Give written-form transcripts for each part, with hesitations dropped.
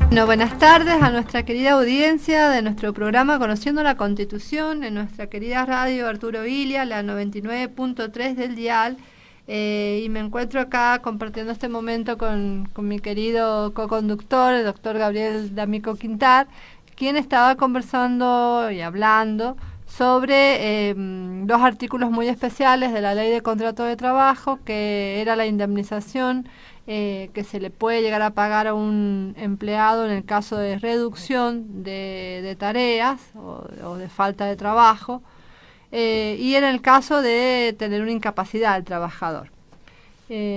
Bueno, buenas tardes a nuestra querida audiencia de nuestro programa Conociendo la Constitución en nuestra querida radio Arturo Illia, la 99.3 del dial. Y me encuentro acá compartiendo este momento con mi querido co-conductor, el doctor Gabriel D'Amico Quintar, quien estaba conversando y hablando sobre dos artículos muy especiales de la Ley de Contrato de Trabajo, que era la indemnización que se le puede llegar a pagar a un empleado en el caso de reducción de tareas o de falta de trabajo, y en el caso de tener una incapacidad del trabajador.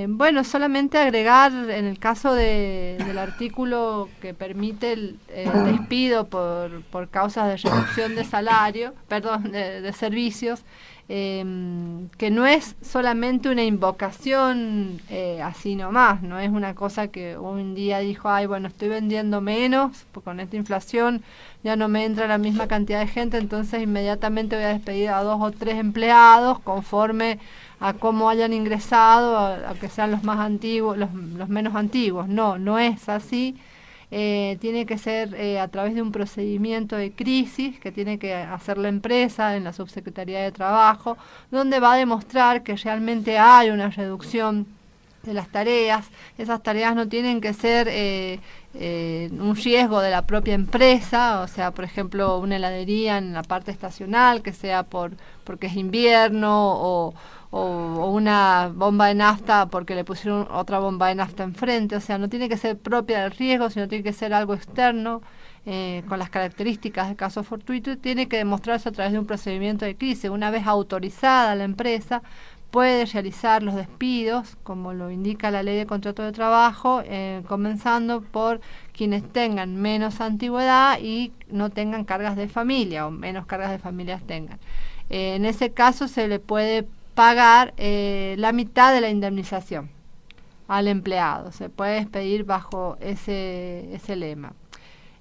Bueno, solamente agregar en el caso del artículo que permite el despido por causas de reducción de salario, perdón, de servicios, que no es solamente una invocación así nomás, no es una cosa que un día dijo, ay, bueno, estoy vendiendo menos, porque con esta inflación ya no me entra la misma cantidad de gente, entonces inmediatamente voy a despedir a 2 o 3 empleados conforme a cómo hayan ingresado, a que sean los más antiguos, los menos antiguos. No es así. Tiene que ser a través de un procedimiento de crisis que tiene que hacer la empresa en la Subsecretaría de Trabajo, donde va a demostrar que realmente hay una reducción de las tareas. Esas tareas no tienen que ser un riesgo de la propia empresa, o sea, por ejemplo, una heladería en la parte estacional, que sea porque es invierno, o una bomba de nafta porque le pusieron otra bomba de nafta enfrente. O sea, no tiene que ser propia del riesgo, sino tiene que ser algo externo, con las características de caso fortuito, y tiene que demostrarse a través de un procedimiento de crisis. Una vez autorizada la empresa, puede realizar los despidos, como lo indica la Ley de Contrato de Trabajo, comenzando por quienes tengan menos antigüedad y no tengan cargas de familia, o menos cargas de familias tengan. En ese caso se le puede pagar la mitad de la indemnización al empleado. Se puede despedir bajo ese lema.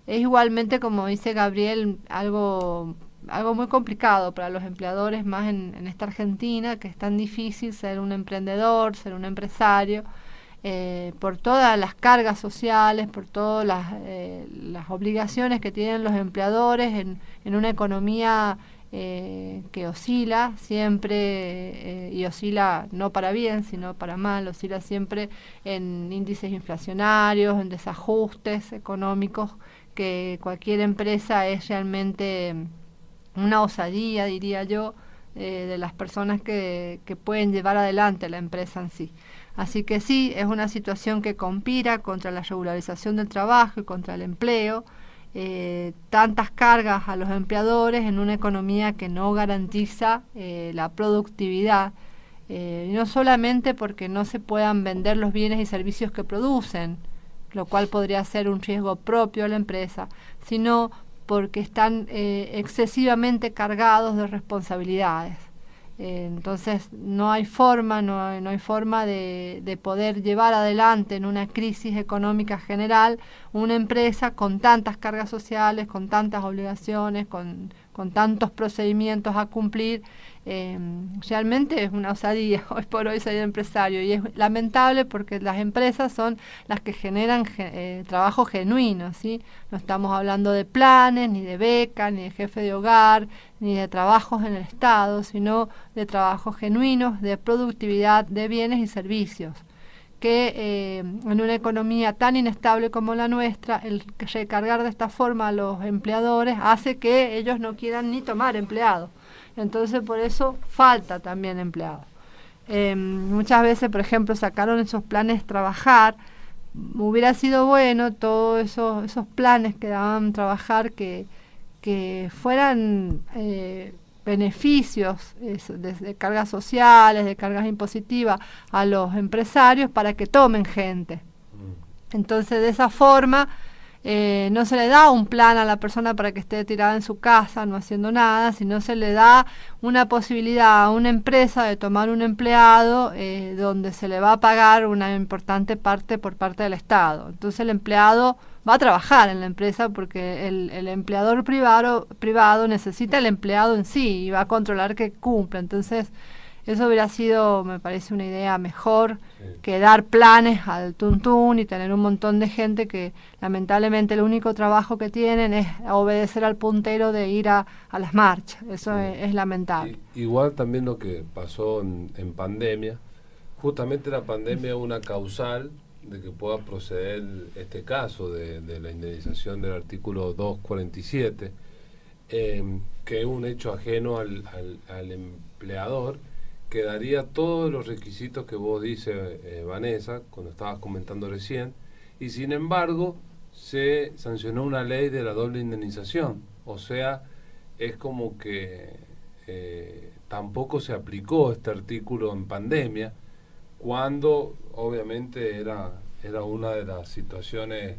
Es igualmente, como dice Gabriel, algo muy complicado para los empleadores, más en esta Argentina, que es tan difícil ser un emprendedor, ser un empresario, por todas las cargas sociales, por todas las obligaciones que tienen los empleadores en una economía que oscila siempre, y oscila no para bien, sino para mal, oscila siempre en índices inflacionarios, en desajustes económicos, que cualquier empresa es realmente una osadía, diría yo, de las personas que pueden llevar adelante la empresa en sí. Así que sí, es una situación que conspira contra la regularización del trabajo y contra el empleo, tantas cargas a los empleadores en una economía que no garantiza la productividad, no solamente porque no se puedan vender los bienes y servicios que producen, lo cual podría ser un riesgo propio a la empresa, sino porque están excesivamente cargados de responsabilidades. Entonces no hay forma de poder llevar adelante en una crisis económica general una empresa con tantas cargas sociales, con tantas obligaciones, con tantos procedimientos a cumplir. Realmente es una osadía hoy por hoy ser empresario, y es lamentable porque las empresas son las que generan trabajo genuino, ¿sí? No estamos hablando de planes, ni de becas, ni de jefe de hogar, ni de trabajos en el Estado, sino de trabajos genuinos, de productividad de bienes y servicios, que en una economía tan inestable como la nuestra, el recargar de esta forma a los empleadores hace que ellos no quieran ni tomar empleados. Entonces por eso falta también empleados. Muchas veces, por ejemplo, sacaron esos planes trabajar. Hubiera sido bueno todos esos planes que daban trabajar que fueran beneficios de cargas sociales, de cargas impositivas a los empresarios para que tomen gente. Entonces de esa forma no se le da un plan a la persona para que esté tirada en su casa no haciendo nada, sino se le da una posibilidad a una empresa de tomar un empleado donde se le va a pagar una importante parte por parte del Estado. Entonces el empleado va a trabajar en la empresa porque el empleador privado necesita el empleado en sí y va a controlar que cumpla. Entonces Eso hubiera sido, me parece, una idea mejor Sí. que dar planes al tuntún y tener un montón de gente que lamentablemente el único trabajo que tienen es obedecer al puntero de ir a las marchas. Eso Sí. es lamentable. Igual también lo que pasó en pandemia, justamente la pandemia es una causal de que pueda proceder este caso de la indemnización del artículo 247, que es un hecho ajeno al empleador, que daría todos los requisitos que vos dices, Vanessa, cuando estabas comentando recién, y sin embargo se sancionó una ley de la doble indemnización. O sea, es como que tampoco se aplicó este artículo en pandemia, cuando obviamente era una de las situaciones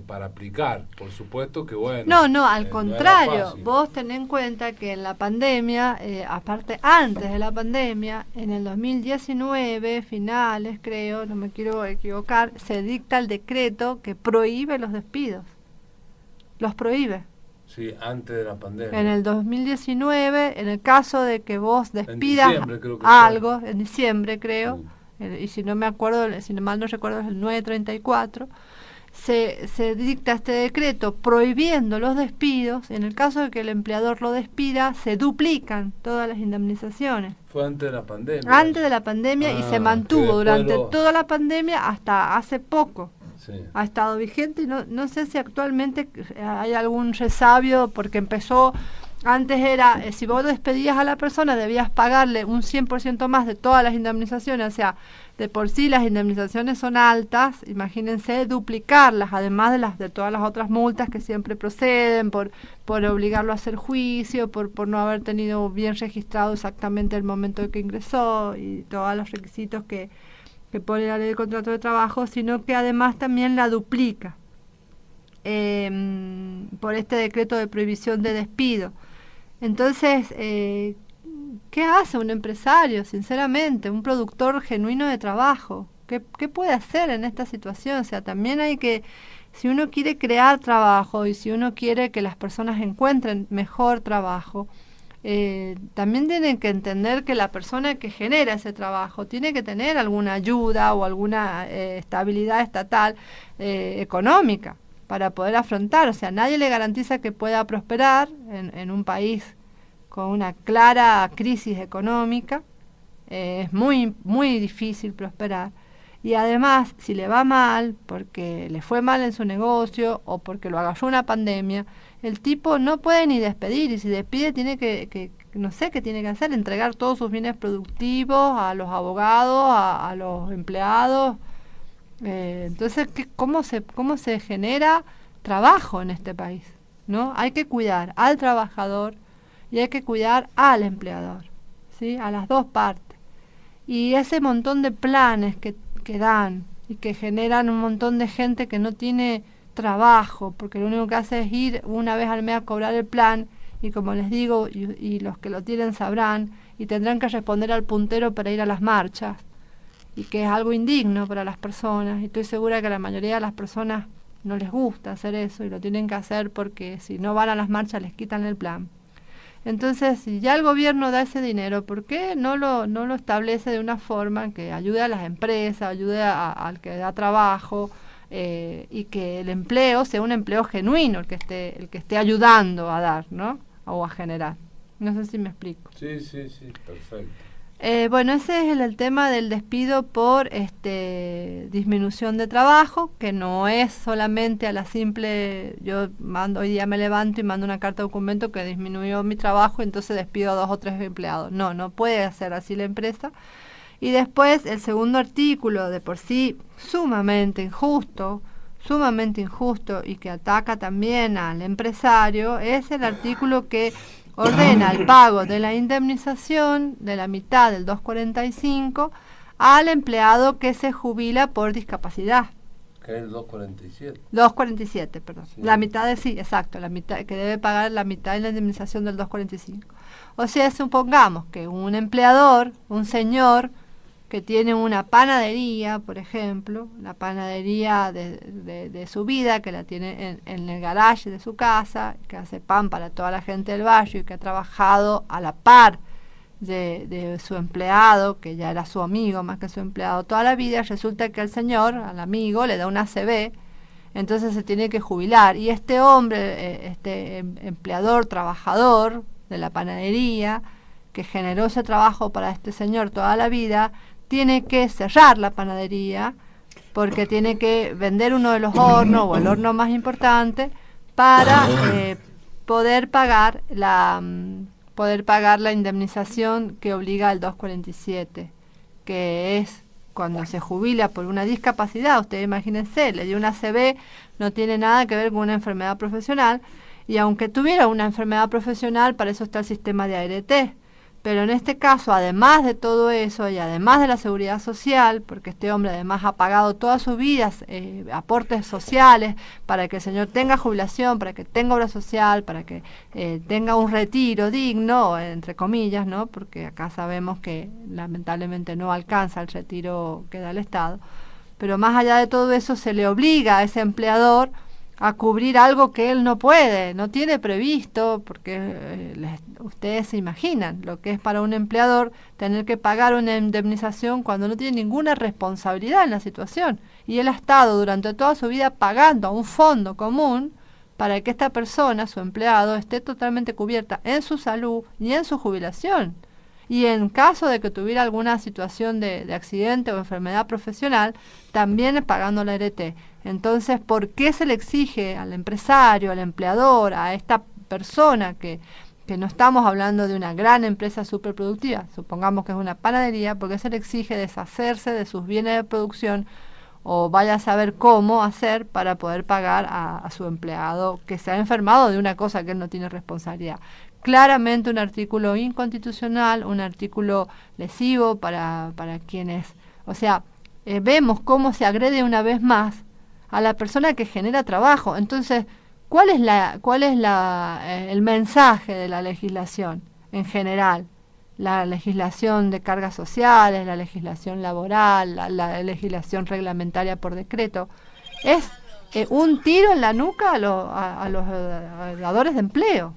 para aplicar. Por supuesto que bueno. No, al no contrario, era fácil. vos tenés en cuenta que en la pandemia, aparte antes de la pandemia, en el 2019, finales creo, no me quiero equivocar, se dicta el decreto que prohíbe los despidos. Los prohíbe. Sí, antes de la pandemia. En el 2019, en el caso de que vos despidas diciembre creo que algo, en diciembre creo, Sí. y si no me acuerdo, si mal no recuerdo es el 934, se dicta este decreto prohibiendo los despidos. En el caso de que el empleador lo despida, se duplican todas las indemnizaciones. Fue antes de la pandemia. Antes de la pandemia y se mantuvo durante toda la pandemia hasta hace poco. Sí. Ha estado vigente y no sé si actualmente hay algún resabio, porque empezó, antes era, si vos despedías a la persona debías pagarle un 100% más de todas las indemnizaciones, o sea, de por sí las indemnizaciones son altas, imagínense duplicarlas, además de todas las otras multas que siempre proceden por obligarlo a hacer juicio, por no haber tenido bien registrado exactamente el momento en que ingresó y todos los requisitos que pone la ley de contrato de trabajo, sino que además también la duplica por este decreto de prohibición de despido. Entonces, ¿qué hace un empresario, sinceramente, un productor genuino de trabajo? ¿Qué puede hacer en esta situación? O sea, también hay que, si uno quiere crear trabajo y si uno quiere que las personas encuentren mejor trabajo, también tienen que entender que la persona que genera ese trabajo tiene que tener alguna ayuda o alguna estabilidad estatal económica para poder afrontar. O sea, nadie le garantiza que pueda prosperar en un país con una clara crisis económica. Es muy, muy difícil prosperar. Y además, si le va mal, porque le fue mal en su negocio o porque lo agarró una pandemia, el tipo no puede ni despedir, y si despide tiene que no sé qué tiene que hacer, entregar todos sus bienes productivos a los abogados, a los empleados. Entonces, ¿cómo se genera trabajo en este país? ¿No? Hay que cuidar al trabajador y hay que cuidar al empleador, ¿sí? A las dos partes. Y ese montón de planes que dan y que generan un montón de gente que no tiene trabajo, porque lo único que hace es ir una vez al mes a cobrar el plan, y como les digo, y los que lo tienen sabrán, y tendrán que responder al puntero para ir a las marchas, y que es algo indigno para las personas, y estoy segura que a la mayoría de las personas no les gusta hacer eso, y lo tienen que hacer porque si no van a las marchas les quitan el plan. Entonces, si ya el gobierno da ese dinero, ¿por qué no lo establece de una forma que ayude a las empresas, ayude al que da trabajo, y que el empleo sea un empleo genuino, el que esté ayudando a dar, ¿no? O a generar. No sé si me explico. Sí, perfecto. Bueno, ese es el tema del despido por disminución de trabajo, que no es solamente a la simple, hoy día me levanto y mando una carta de documento que disminuyó mi trabajo, entonces despido a 2 o 3 empleados. No puede hacer así la empresa. Y después el segundo artículo, de por sí sumamente injusto y que ataca también al empresario, es el artículo que ordena el pago de la indemnización de la mitad del 245 al empleado que se jubila por discapacidad. ¿Qué es el 247? 247, perdón. Sí. La mitad exacto, la mitad, que debe pagar la mitad de la indemnización del 245. O sea, supongamos que un empleador, un señor que tiene una panadería, por ejemplo, la panadería de su vida, que la tiene en el garaje de su casa, que hace pan para toda la gente del barrio y que ha trabajado a la par de su empleado, que ya era su amigo más que su empleado toda la vida. Resulta que el señor, al amigo, le da una ACV, entonces se tiene que jubilar. Y este hombre, empleador, trabajador de la panadería, que generó ese trabajo para este señor toda la vida, tiene que cerrar la panadería porque tiene que vender uno de los hornos o el horno más importante para poder pagar la indemnización que obliga el 247, que es cuando se jubila por una discapacidad. Ustedes imagínense, le dio una ACV, no tiene nada que ver con una enfermedad profesional, y aunque tuviera una enfermedad profesional, para eso está el sistema de ART. Pero en este caso, además de todo eso y además de la seguridad social, porque este hombre además ha pagado toda su vida aportes sociales para que el señor tenga jubilación, para que tenga obra social, para que tenga un retiro digno, entre comillas, ¿no? Porque acá sabemos que lamentablemente no alcanza el retiro que da el Estado. Pero más allá de todo eso, se le obliga a ese empleador a cubrir algo que él no puede, no tiene previsto, porque ustedes se imaginan lo que es para un empleador tener que pagar una indemnización cuando no tiene ninguna responsabilidad en la situación. Y él ha estado durante toda su vida pagando a un fondo común para que esta persona, su empleado, esté totalmente cubierta en su salud y en su jubilación. Y en caso de que tuviera alguna situación de accidente o enfermedad profesional, también pagando la ART. Entonces, ¿por qué se le exige al empresario, al empleador, a esta persona que no estamos hablando de una gran empresa superproductiva, supongamos que es una panadería, por qué se le exige deshacerse de sus bienes de producción o vaya a saber cómo hacer para poder pagar a su empleado que se ha enfermado de una cosa que él no tiene responsabilidad? Claramente un artículo inconstitucional, un artículo lesivo para quienes, o sea, vemos cómo se agrede una vez más a la persona que genera trabajo. Entonces, ¿cuál es el mensaje de la legislación en general? La legislación de cargas sociales, la legislación laboral, la legislación reglamentaria por decreto, es un tiro en la nuca a los dadores de empleo.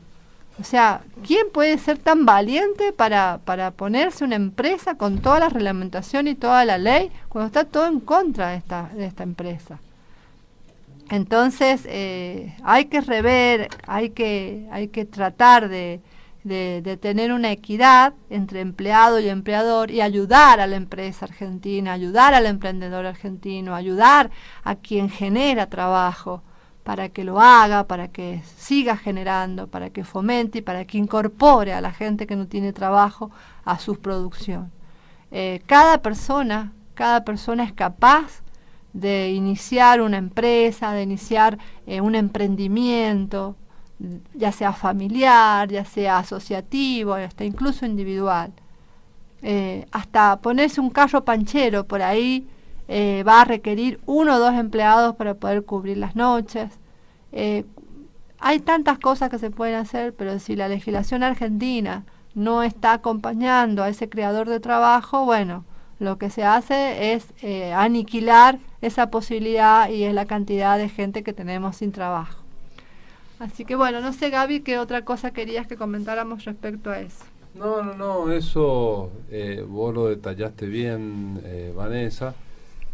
O sea, ¿quién puede ser tan valiente para ponerse una empresa con toda la reglamentación y toda la ley cuando está todo en contra de esta empresa? Entonces, hay que rever, hay que tratar de tener una equidad entre empleado y empleador y ayudar a la empresa argentina, ayudar al emprendedor argentino, ayudar a quien genera trabajo para que lo haga, para que siga generando, para que fomente y para que incorpore a la gente que no tiene trabajo a su producción. Cada persona es capaz de iniciar una empresa, de iniciar un emprendimiento, ya sea familiar, ya sea asociativo, hasta incluso individual. Hasta ponerse un carro panchero por ahí va a requerir 1 o 2 empleados para poder cubrir las noches. Hay tantas cosas que se pueden hacer, pero si la legislación argentina no está acompañando a ese creador de trabajo, bueno, lo que se hace es aniquilar esa posibilidad y es la cantidad de gente que tenemos sin trabajo. Así que bueno, no sé, Gaby, ¿qué otra cosa querías que comentáramos respecto a eso? No, eso vos lo detallaste bien, Vanessa.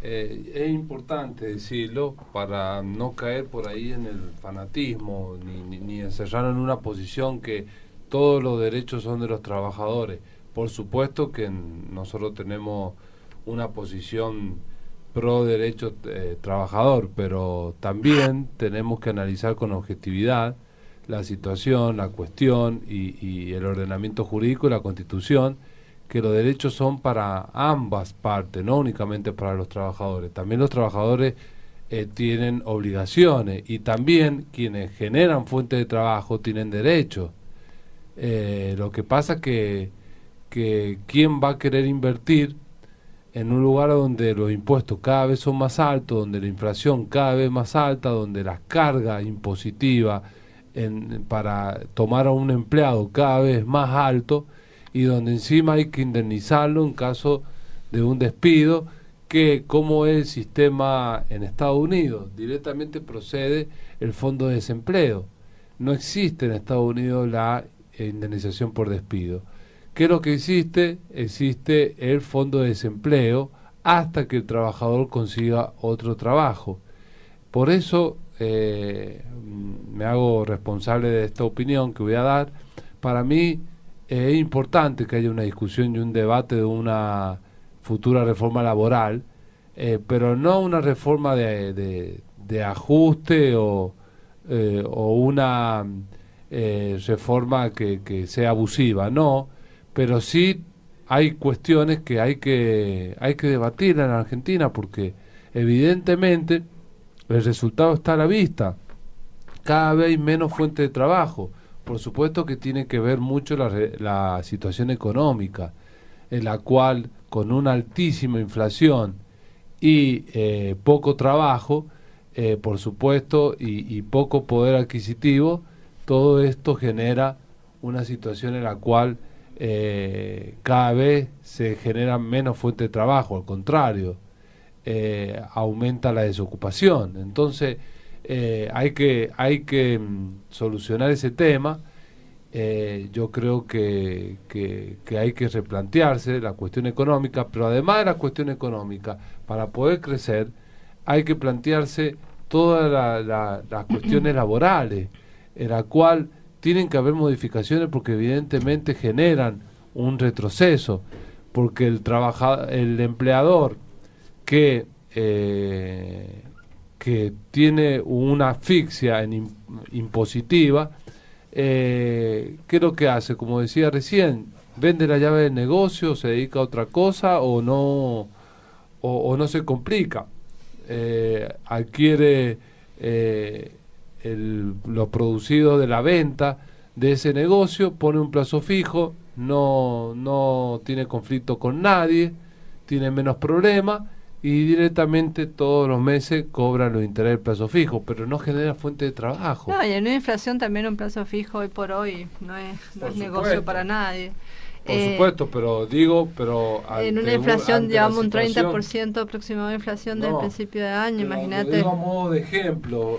Es importante decirlo para no caer por ahí en el fanatismo ni encerrar en una posición que todos los derechos son de los trabajadores. Por supuesto que nosotros tenemos una posición pro derecho trabajador, pero también tenemos que analizar con objetividad la situación, la cuestión y el ordenamiento jurídico y la Constitución, que los derechos son para ambas partes, no únicamente para los trabajadores. También los trabajadores tienen obligaciones y también quienes generan fuentes de trabajo tienen derechos. Lo que pasa que quién va a querer invertir en un lugar donde los impuestos cada vez son más altos, donde la inflación cada vez más alta, donde las cargas impositivas para tomar a un empleado cada vez más alto y donde encima hay que indemnizarlo en caso de un despido, que como es el sistema en Estados Unidos, directamente procede el fondo de desempleo. No existe en Estados Unidos la indemnización por despido. ¿Qué es lo que existe? Existe el fondo de desempleo hasta que el trabajador consiga otro trabajo. Por eso me hago responsable de esta opinión que voy a dar. Para mí es importante que haya una discusión y un debate de una futura reforma laboral, pero no una reforma de ajuste o una reforma que sea abusiva, no, pero sí hay cuestiones que hay que debatir en Argentina, porque evidentemente el resultado está a la vista. Cada vez hay menos fuentes de trabajo. Por supuesto que tiene que ver mucho la situación económica, en la cual con una altísima inflación y poco trabajo, por supuesto, y poco poder adquisitivo, todo esto genera una situación en la cual cada vez se generan menos fuentes de trabajo, al contrario, aumenta la desocupación. Entonces hay que solucionar ese tema. Yo creo que hay que replantearse la cuestión económica, pero además de la cuestión económica, para poder crecer hay que plantearse todas las cuestiones laborales, en la cual tienen que haber modificaciones, porque evidentemente generan un retroceso, porque el empleador que tiene una asfixia impositiva, ¿qué es lo que hace? Como decía recién, vende la llave del negocio, se dedica a otra cosa o no se complica, adquiere lo producido de la venta de ese negocio, pone un plazo fijo, no tiene conflicto con nadie, tiene menos problemas y directamente todos los meses cobran los intereses del plazo fijo, pero no genera fuente de trabajo. No, y en una inflación también un plazo fijo hoy por hoy no es negocio para nadie. Por supuesto, pero digo, en una inflación llevamos un 30% aproximado de inflación desde el principio de año, imagínate. Digo a modo de ejemplo.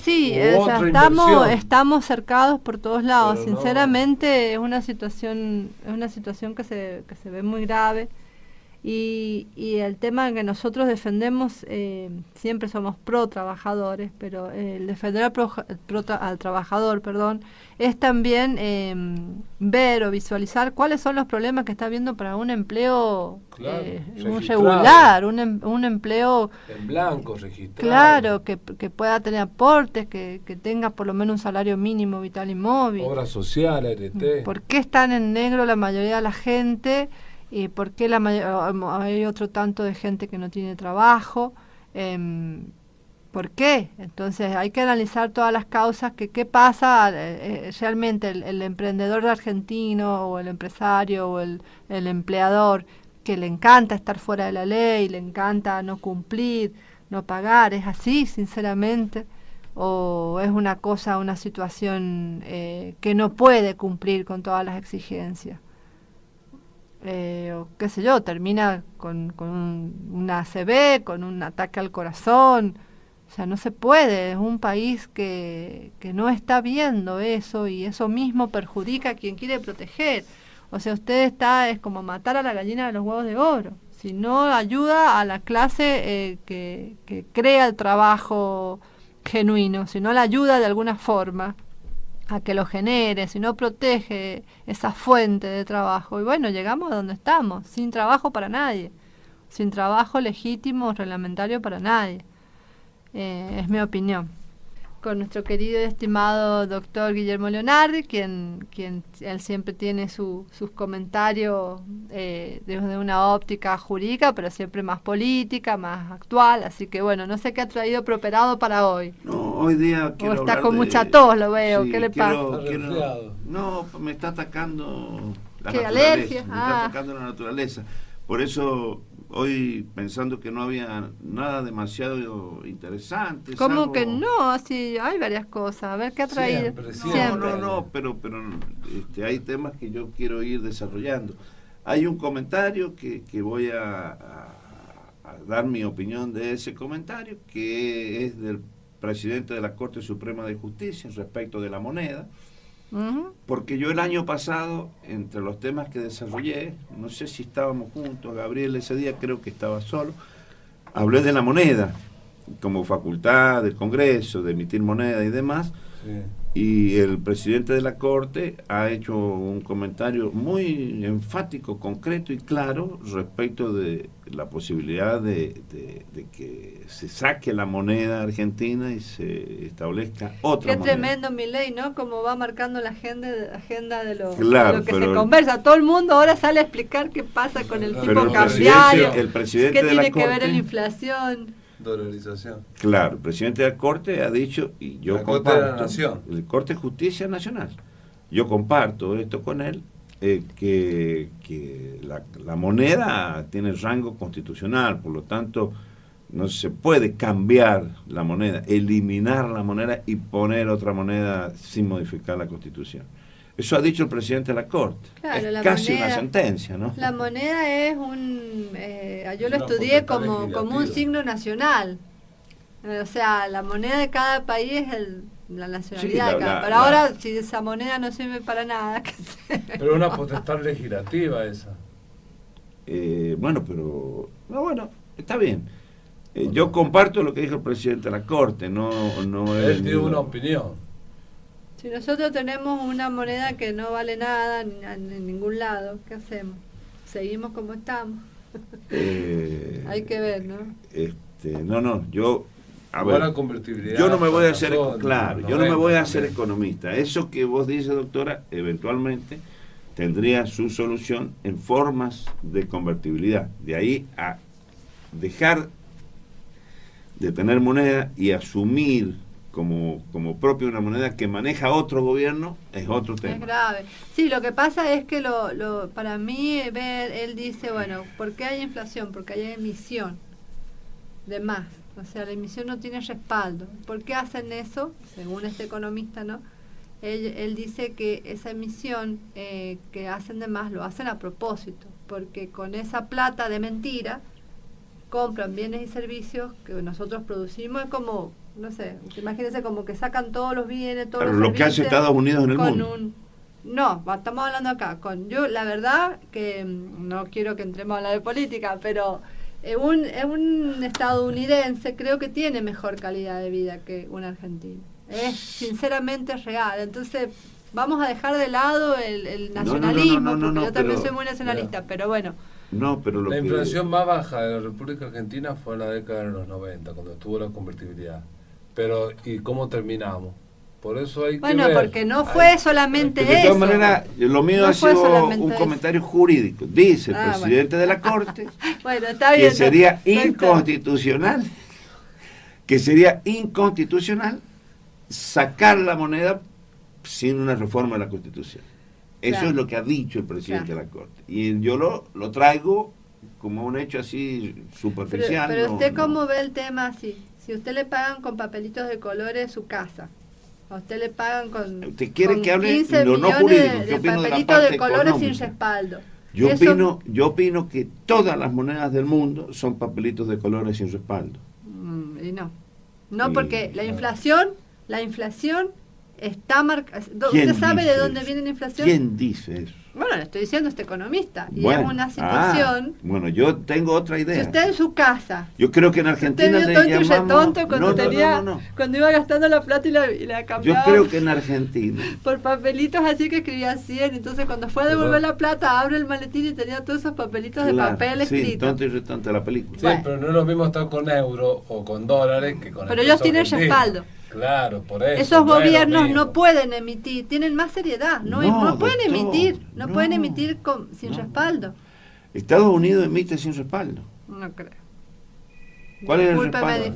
Sí, estamos cercados por todos lados. Pero sinceramente es una situación que se ve muy grave. Y el tema que nosotros defendemos, siempre somos pro trabajadores, pero el defender al trabajador, es también ver o visualizar cuáles son los problemas que está habiendo para un empleo regular, un empleo en blanco, registrado. Claro, que pueda tener aportes, que tenga por lo menos un salario mínimo vital y móvil. Obra social, ART. ¿Por qué están en negro la mayoría de la gente? ¿Y por qué hay otro tanto de gente que no tiene trabajo? ¿Por qué? Entonces hay que analizar todas las causas, qué pasa realmente el emprendedor argentino o el empresario o el empleador, que le encanta estar fuera de la ley, le encanta no cumplir, no pagar. ¿Es así, sinceramente? ¿O es una situación que no puede cumplir con todas las exigencias? O qué sé yo, termina con una ACV, con un ataque al corazón. O sea, no se puede, es un país que no está viendo eso, y eso mismo perjudica a quien quiere proteger. O sea, es como matar a la gallina de los huevos de oro. Si no ayuda a la clase que crea el trabajo genuino, si no la ayuda de alguna forma a que lo genere, si no protege esa fuente de trabajo. Y bueno, llegamos a donde estamos, sin trabajo para nadie, sin trabajo legítimo, reglamentario para nadie. Es mi opinión. Con nuestro querido y estimado doctor Guillermo Leonardi, quien él siempre tiene sus comentarios desde una óptica jurídica, pero siempre más política, más actual. Así que bueno, no sé qué ha traído Properado para hoy. No, hoy día quiero está con mucha tos, lo veo. Sí, ¿qué le pasa? No, me está atacando la ¿Qué, naturaleza. alergia? Me está atacando la naturaleza. Por eso hoy, pensando que no había nada demasiado interesante. ¿Cómo salvo... que no? Sí, hay varias cosas. A ver qué ha traído. Siempre. No, pero hay temas que yo quiero ir desarrollando. Hay un comentario que voy a dar mi opinión de ese comentario, que es del presidente de la Corte Suprema de Justicia respecto de la moneda, Porque yo el año pasado, entre los temas que desarrollé, no sé si estábamos juntos, Gabriel ese día creo que estaba solo, hablé de la moneda como facultad del Congreso, de emitir moneda y demás, y el presidente de la Corte ha hecho un comentario muy enfático, concreto y claro respecto de la posibilidad de que se saque la moneda argentina y se establezca otra moneda. Qué tremendo Milei, ¿no? Como va marcando la agenda de lo que se pero conversa. Todo el mundo ahora sale a explicar qué pasa con el tipo cambiario, el presidente qué de la tiene que Corte, ver en la inflación. Dolarización. Claro, el presidente de la Corte ha dicho, y yo La Corte comparto, de la Nación. el Corte de Justicia Nacional, yo comparto esto con él, que la moneda tiene rango constitucional, por lo tanto no se puede cambiar la moneda, eliminar la moneda y poner otra moneda sin modificar la Constitución. Eso ha dicho el presidente de la Corte. Claro, es casi una sentencia, ¿no? La moneda es yo lo estudié como un signo nacional. O sea, la moneda de cada país es la nacionalidad de cada país. Pero ahora, si esa moneda no sirve para nada... Pero una potestad legislativa esa. Bueno, está bien. Yo comparto lo que dijo el presidente de la Corte. Él tiene una opinión. Si nosotros tenemos una moneda que no vale nada en ningún lado, ¿qué hacemos? ¿Seguimos como estamos? Hay que ver, ¿no? Yo no me voy a hacer, yo no me voy a hacer economista. Eso que vos dices, doctora, eventualmente tendría su solución en formas de convertibilidad. De ahí a dejar de tener moneda y asumir como propia una moneda que maneja otro gobierno es otro tema. Es grave. Sí, lo que pasa es que para mí, él dice, bueno, ¿por qué hay inflación? Porque hay emisión de más. O sea, la emisión no tiene respaldo. ¿Por qué hacen eso? Según este economista, ¿no? Él dice que esa emisión que hacen de más lo hacen a propósito, porque con esa plata de mentira compran bienes y servicios que nosotros producimos. Es como, no sé, imagínense como que sacan todos los bienes, todos los servicios. Lo que hace Estados Unidos en el mundo. No, estamos hablando acá. Yo, la verdad, que no quiero que entremos a hablar de política, pero un estadounidense creo que tiene mejor calidad de vida que un argentino. Es sinceramente real. Entonces, vamos a dejar de lado el nacionalismo, porque yo también soy muy nacionalista, pero bueno. Pero la inflación más baja de la República Argentina fue en la década de los 90, cuando estuvo la convertibilidad. Pero, ¿y cómo terminamos? Por eso hay que ver. Porque no fue solamente eso. De todas maneras, lo mío ha sido un comentario jurídico. Dice el presidente de la Corte está bien, que sería inconstitucional, sacar la moneda sin una reforma de la Constitución. Eso es lo que ha dicho el presidente de la Corte. Y yo lo traigo como un hecho así superficial. Pero usted, ¿cómo ve el tema así? Si usted le pagan con papelitos de colores su casa, a usted le pagan con... ¿Usted quiere que hable 15 lo no jurídico? de papelitos de colores sin respaldo. Yo opino que todas las monedas del mundo son papelitos de colores sin respaldo. Y no, porque la inflación está marcada. ¿Usted sabe de dónde viene la inflación? ¿Quién dice eso? Bueno, le estoy diciendo este economista. Y es una situación... yo tengo otra idea. Si usted en su casa... Yo creo que en Argentina usted le llamamos... cuando iba gastando la plata y la cambiaba... Yo creo que en Argentina... Por papelitos así que escribía 100. Entonces cuando fue a devolver la plata, abre el maletín y tenía todos esos papelitos de papel escritos. Sí, tonto y retante la película. Sí, pero no es lo mismo estar con euros o con dólares que con... Pero ellos tienen respaldo. Claro, por eso. Esos gobiernos no pueden emitir, tienen más seriedad, no pueden emitir, no pueden emitir sin respaldo. Estados Unidos emite sin respaldo. No creo. ¿Cuál es el respaldo?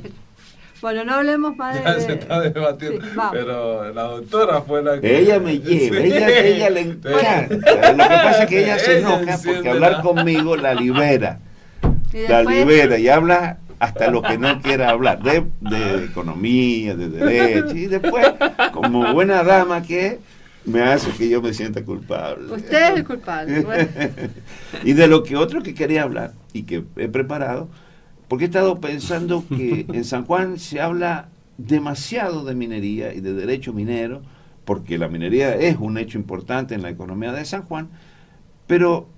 Bueno, no hablemos más ya se está debatiendo, pero la doctora fue la que... Ella me lleva, ella le encanta. Lo que pasa es que ella se enoja porque hablar conmigo la libera. Y habla hasta lo que no quiera hablar, de economía, de derecho, y después, como buena dama que es, me hace que yo me sienta culpable. Usted es el culpable. Bueno. Y de lo que otro que quería hablar, y que he preparado, porque he estado pensando que en San Juan se habla demasiado de minería y de derecho minero, porque la minería es un hecho importante en la economía de San Juan, pero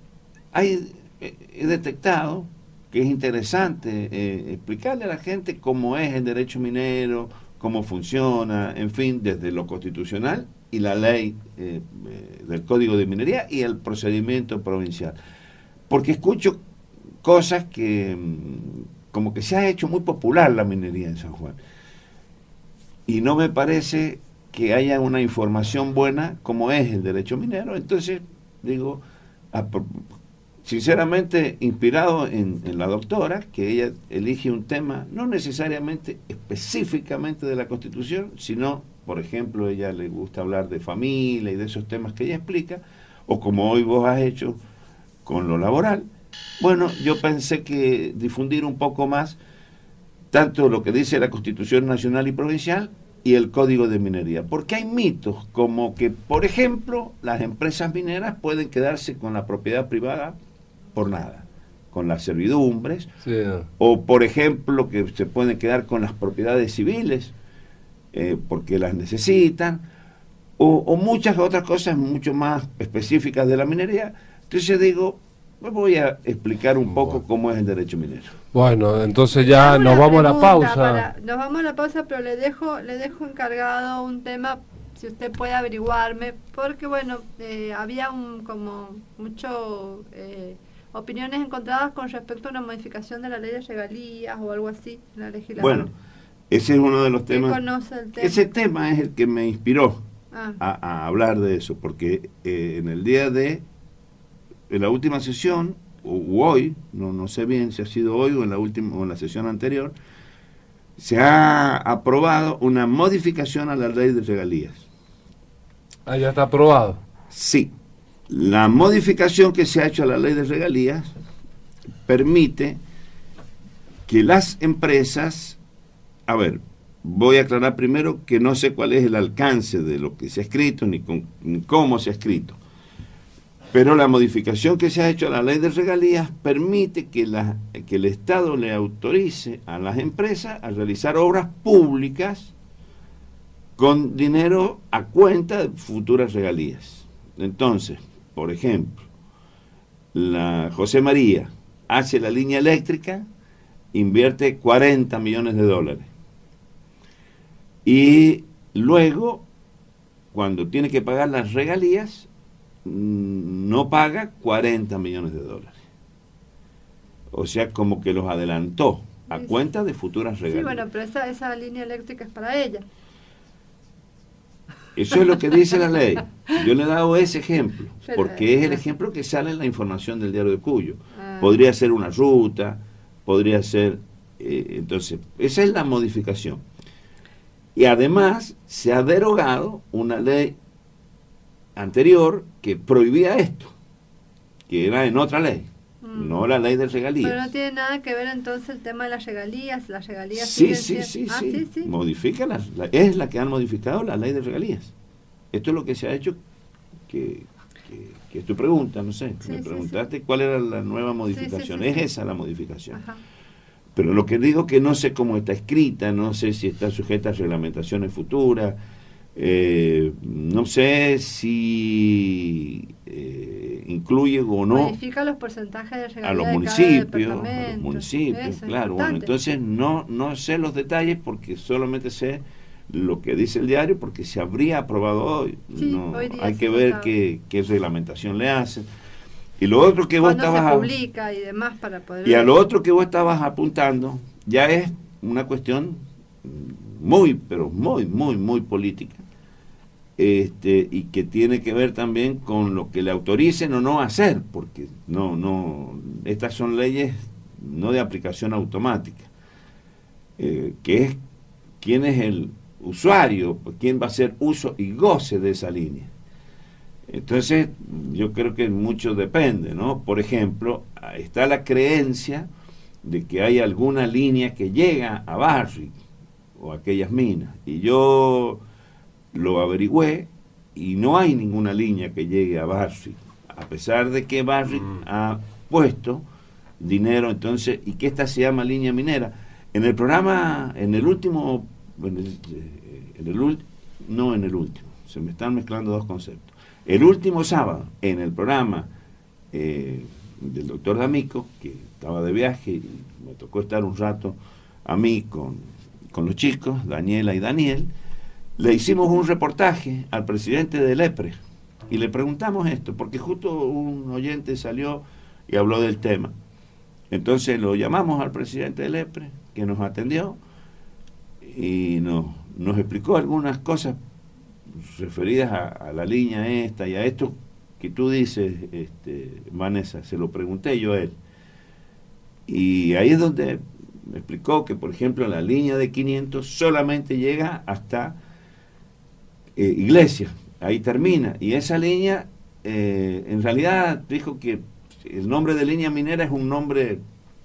he detectado que es interesante explicarle a la gente cómo es el derecho minero, cómo funciona, en fin, desde lo constitucional y la ley del Código de Minería y el procedimiento provincial. Porque escucho cosas que como que se ha hecho muy popular la minería en San Juan. Y no me parece que haya una información buena como es el derecho minero. Entonces, digo, sinceramente inspirado en la doctora, que ella elige un tema no necesariamente específicamente de la Constitución, sino, por ejemplo, ella le gusta hablar de familia y de esos temas que ella explica, o como hoy vos has hecho con lo laboral. Bueno, yo pensé que difundir un poco más tanto lo que dice la Constitución Nacional y Provincial y el Código de Minería, porque hay mitos como que, por ejemplo, las empresas mineras pueden quedarse con la propiedad privada por nada, con las servidumbres, Sí. o por ejemplo que se pueden quedar con las propiedades civiles porque las necesitan, o muchas otras cosas mucho más específicas de la minería. Entonces digo, pues voy a explicar un poco cómo es el derecho minero. Bueno, entonces ya nos vamos a la pausa. Nos vamos a la pausa, pero le dejo encargado un tema, si usted puede averiguarme, porque bueno, había como mucho opiniones encontradas con respecto a una modificación de la ley de regalías o algo así en la legislación. Bueno, ese es uno de los temas. ¿Conoce el tema? Ese tema es el que me inspiró a hablar de eso, porque en la última sesión, o hoy, no sé bien si ha sido hoy o en la sesión anterior, se ha aprobado una modificación a la ley de regalías. Ah, ya está aprobado. Sí, la modificación que se ha hecho a la ley de regalías permite que las empresas, a ver, voy a aclarar primero que no sé cuál es el alcance de lo que se ha escrito ni cómo se ha escrito, pero la modificación que se ha hecho a la ley de regalías permite que el Estado le autorice a las empresas a realizar obras públicas con dinero a cuenta de futuras regalías. Entonces, por ejemplo, la José María hace la línea eléctrica, invierte $40 millones, y luego, cuando tiene que pagar las regalías, no paga $40 millones. O sea, como que los adelantó a cuenta de futuras regalías. Sí, bueno, pero esa línea eléctrica es para ella. Eso es lo que dice la ley. Yo le he dado ese ejemplo, porque es el ejemplo que sale en la información del Diario de Cuyo. Podría ser una ruta, podría ser... entonces, esa es la modificación. Y además se ha derogado una ley anterior que prohibía esto, que era en otra ley, no la ley de regalías. Pero no tiene nada que ver entonces el tema de las regalías Sí. Modifica es la que han modificado la ley de regalías. Esto es lo que se ha hecho, que es tu pregunta, no sé, me preguntaste cuál era la nueva modificación. Es esa la modificación. Ajá. Pero lo que digo que no sé cómo está escrita, no sé si está sujeta a reglamentaciones futuras, no sé si incluye o no. Modifica los porcentajes de regalías a los municipios, eso, claro. Bueno, entonces no sé los detalles porque solamente sé lo que dice el diario porque se habría aprobado hoy. Hoy día hay que ver qué reglamentación le hacen. Y lo otro que vos estabas se publica y demás para poder... Y a lo otro que vos estabas apuntando ya es una cuestión muy, pero muy política, y que tiene que ver también con lo que le autoricen o no hacer, porque estas son leyes no de aplicación automática, que es quién es el usuario, quién va a hacer uso y goce de esa línea. Entonces, yo creo que mucho depende, ¿no? Por ejemplo, está la creencia de que hay alguna línea que llega a Barrick o a aquellas minas. Y yo lo averigüé y no hay ninguna línea que llegue a Barrick, a pesar de que Barrick ha puesto dinero, entonces, y que esta se llama línea minera. En el programa, en el último, se me están mezclando dos conceptos. El último sábado, en el programa del doctor D'Amico, que estaba de viaje y me tocó estar un rato a mí con los chicos, Daniela y Daniel, le hicimos un reportaje al presidente del EPRE y le preguntamos esto, porque justo un oyente salió y habló del tema. Entonces lo llamamos al presidente del EPRE, que nos atendió y nos explicó algunas cosas referidas a la línea esta y a esto que tú dices, Vanessa. Se lo pregunté yo a él. Y ahí es donde me explicó que, por ejemplo, la línea de 500 solamente llega hasta Iglesia, ahí termina. Y esa línea, en realidad, dijo que el nombre de línea minera es un nombre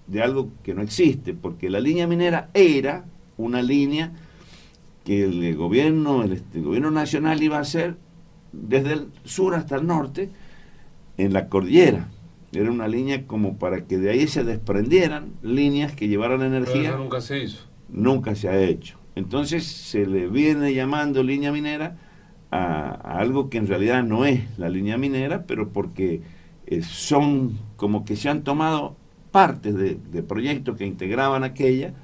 de algo que no existe, porque la línea minera era una línea que el gobierno nacional iba a hacer desde el sur hasta el norte en la cordillera. Era una línea como para que de ahí se desprendieran líneas que llevaran energía. Pero eso nunca se hizo. Nunca se ha hecho. Entonces se le viene llamando línea minera a algo que en realidad no es la línea minera, pero porque son como que se han tomado partes de proyectos que integraban aquella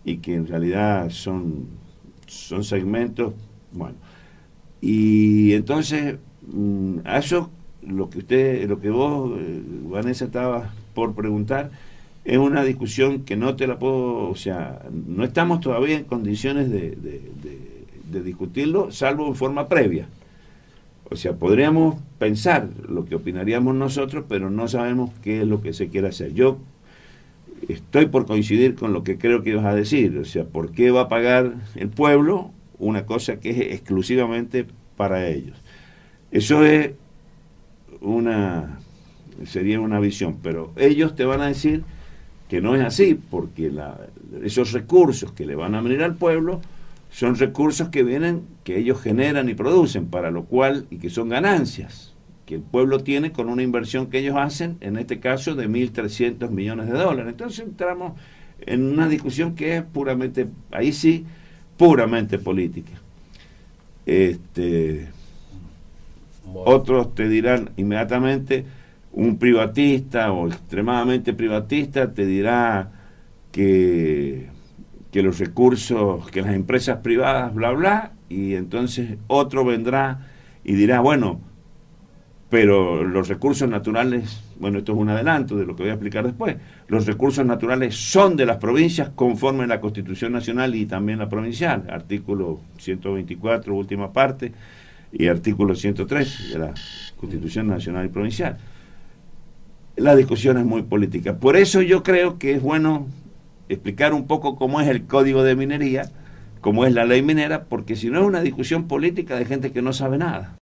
y que en realidad son segmentos, bueno. Y entonces, a eso lo que vos, Vanessa, estabas por preguntar, es una discusión que no te la puedo, o sea, no estamos todavía en condiciones de discutirlo, salvo en forma previa. O sea, podríamos pensar lo que opinaríamos nosotros, pero no sabemos qué es lo que se quiere hacer. Yo estoy por coincidir con lo que creo que ibas a decir, o sea, ¿por qué va a pagar el pueblo una cosa que es exclusivamente para ellos? Eso sería una visión, pero ellos te van a decir que no es así, porque esos recursos que le van a venir al pueblo son recursos que ellos generan y producen, para lo cual, y que son ganancias que el pueblo tiene con una inversión que ellos hacen, en este caso de 1.300 millones de dólares. Entonces entramos en una discusión que es puramente, ahí sí, puramente política. Otros te dirán inmediatamente, un privatista o extremadamente privatista te dirá que los recursos, que las empresas privadas, bla, bla, y entonces otro vendrá y dirá, bueno, pero los recursos naturales, bueno, esto es un adelanto de lo que voy a explicar después, los recursos naturales son de las provincias conforme a la Constitución Nacional y también la provincial, artículo 124, última parte, y artículo 103 de la Constitución Nacional y Provincial. La discusión es muy política. Por eso yo creo que es bueno explicar un poco cómo es el Código de Minería, cómo es la ley minera, porque si no es una discusión política de gente que no sabe nada.